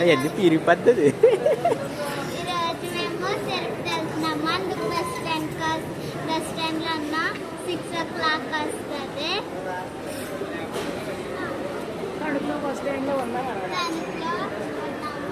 అవన్నీ పీరి పద్ధతి. ఈరోజు మేము తిరుపతి వెళ్తున్నాము. అందుకు బస్ స్టాండ్లో ఉన్న 6 o'clock వస్తుంది. దాంట్లో ఉన్నాము.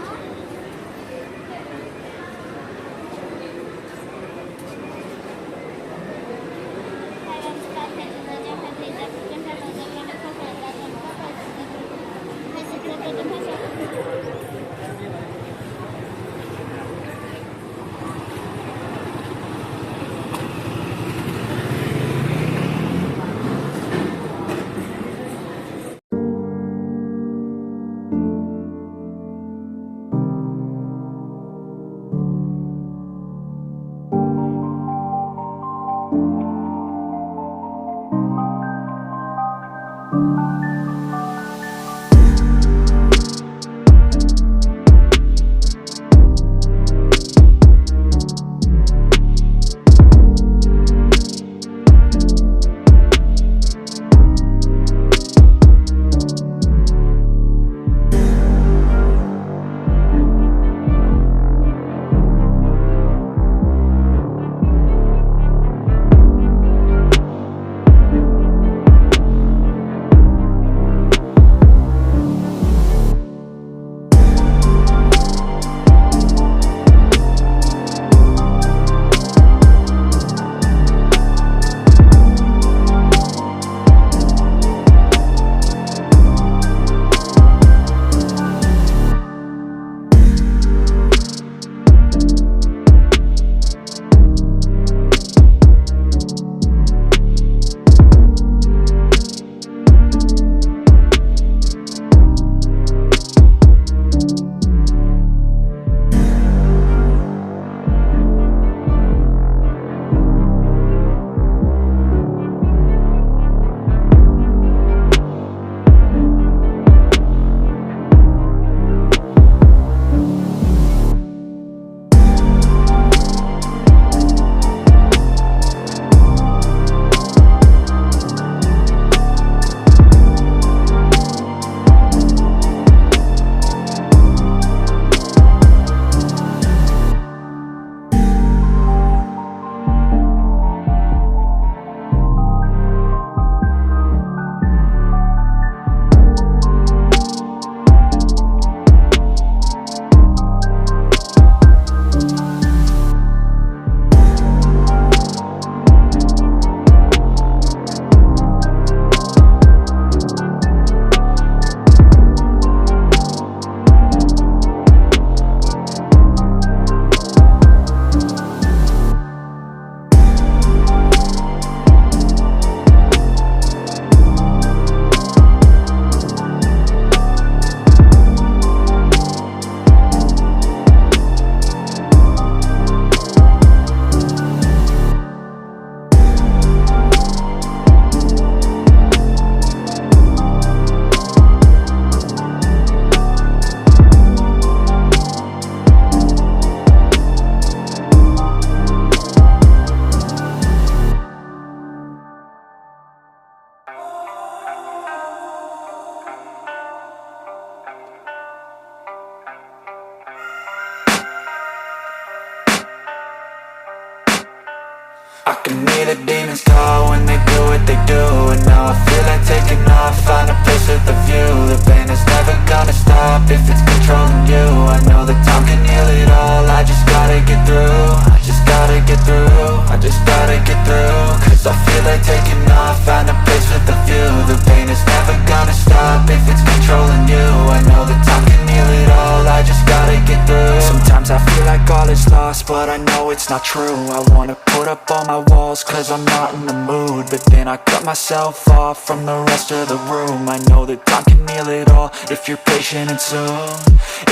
I can hear the demons call when they do what they do. And now I feel like taking off, find a place with a view. The pain is never gonna stop if it's controlling you. I know that time can heal it all, I just gotta get through. I just gotta get through, I just gotta get through. Cause I feel like taking off, find a place with a view. The pain is never gonna stop if it's controlling you. I know that time can heal it all, I just gotta get through. Sometimes I feel like all is lost, but I know it's not true. I wanna put up all my walls cause I'm not in the mood, but then I cut myself off from the rest of the room. I know that time can heal it all if you're patient and soon.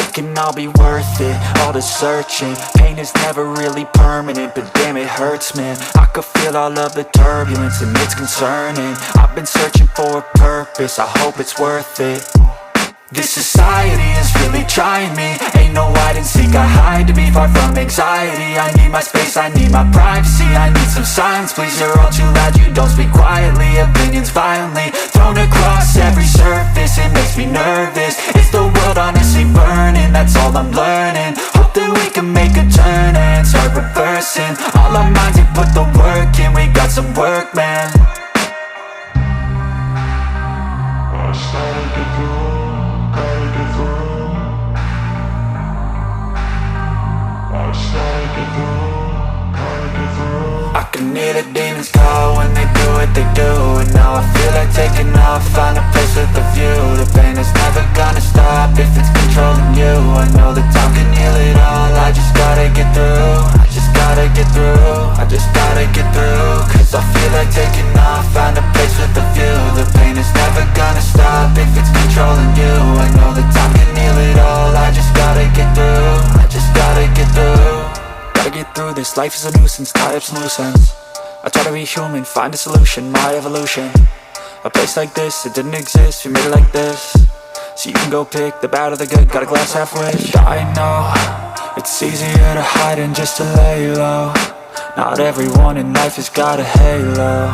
It can all be worth it, all the searching. Pain is never really permanent, but damn it hurts, man. I could feel all of the turbulence and it's concerning. I've been searching for a purpose, I hope it's worth it. This society is really trying me. Ain't no hide and seek, I hide to be far from anxiety. I need my space, I need my privacy. I need some silence, please, you're all too loud. You don't speak quietly, opinions violently thrown across every surface. It makes me nervous. Is the world honestly burning? That's all I'm learning. Hope that we can make a turn and start reversing all our minds and put the work in. We got some work, man. I can hear the demons call when they do what they do. And now I feel like taking off, find a place with a view. The pain is never gonna stop if it's controlling you. I know that time can heal it all, I just gotta get through. I just gotta get through, I just gotta get through. Cause I feel like taking off, find a place with a view. The pain is never gonna stop if it's controlling you. I know that time can heal it all, I just gotta get through. I just gotta get through. Gotta get through this, life is a nuisance, tie up some loose ends. I try to be human, find a solution, my evolution. A place like this, it didn't exist, we made it like this. So you can go pick the bad or the good, got a glass halfway. I know, it's easier to hide than just to lay low. Not everyone in life has got a halo.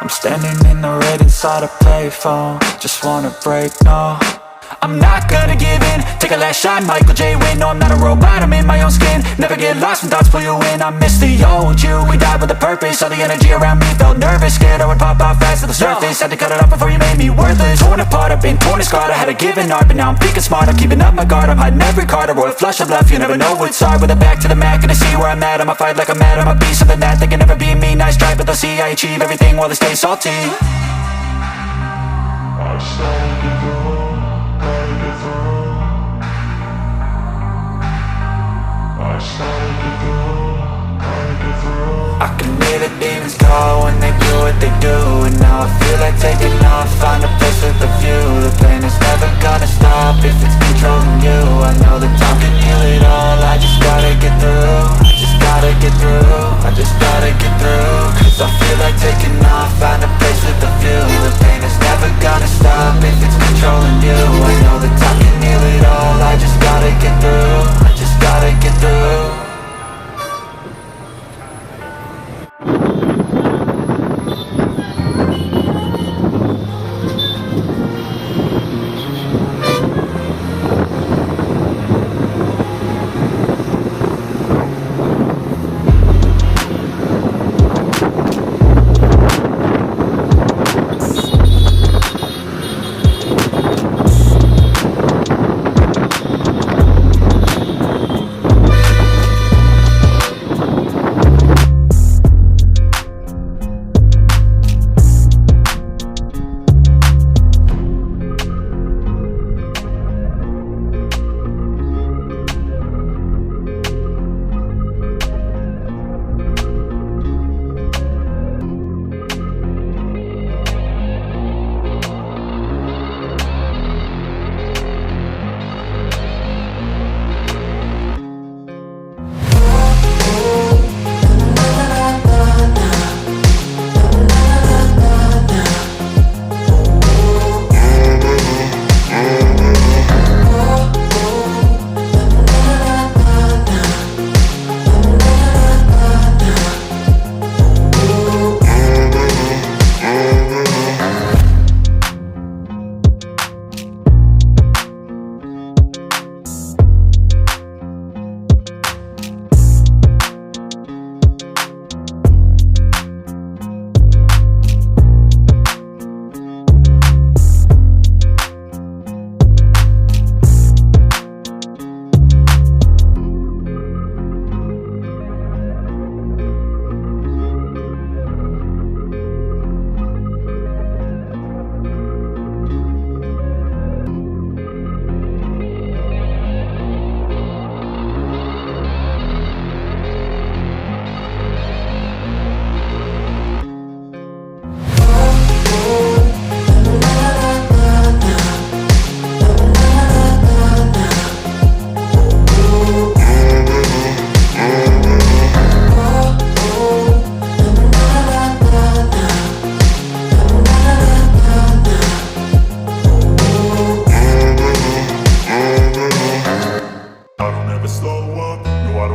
I'm standing in the red inside a payphone. Just wanna break, no, I'm not gonna give in. Take a last shot, Michael J. Win. No, I'm not a robot, I'm in my own skin. Never get lost when thoughts pull you in. I miss the old you, we died with a purpose. All the energy around me felt nervous. Scared I would pop off fast to the surface. Had to cut it off before you made me worthless. Torn apart, I've been torn and scarred. I had a given art, but now I'm thinking smart. I'm keeping up my guard, I'm hiding every card. A royal flush of left, you never know what's hard. With a back to the mat, gonna see where I'm at. I'ma fight like I'm mad, I'ma be something that they can never be me. Nice try, but they'll see I achieve everything while they stay salty. I can hear the demons call when they do what they do. And now I feel like taking off, find a place with a view. The pain is never gonna stop if it's controlling you. I know that time can heal it all, I just gotta get through. I just gotta get through, I just gotta get through. Cause I feel like taking off, find a place with a view. The pain is never gonna stop if it's controlling you. I know that time can heal it all, I just gotta get through. I just gotta get through.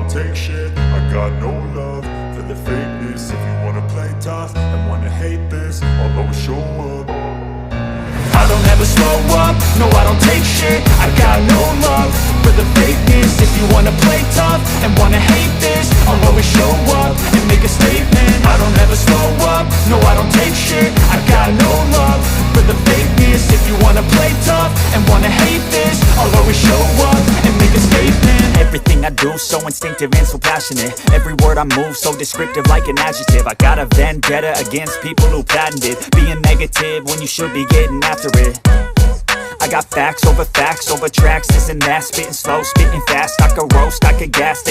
don't take shit. I got no love for the fakeness. If you wanna play tough and wanna hate this, I'll always show up. I don't ever slow up, no I don't take shit. I got no love for the fakeness. If you wanna play tough and wanna hate this, I'll always show up and make a statement. I don't ever slow up, no I don't take shit. I got no love for the fakeness. If you wanna play tough and wanna hate this, I'll always show up and make a statement. Everything I do so instinctive and so passionate. Every word I move so descriptive like an adjective. I got a vendetta against people who patented being negative when you should be getting after it. I got facts over tracks, this and that. Spitting slow, spitting fast, I could roast, I could gas.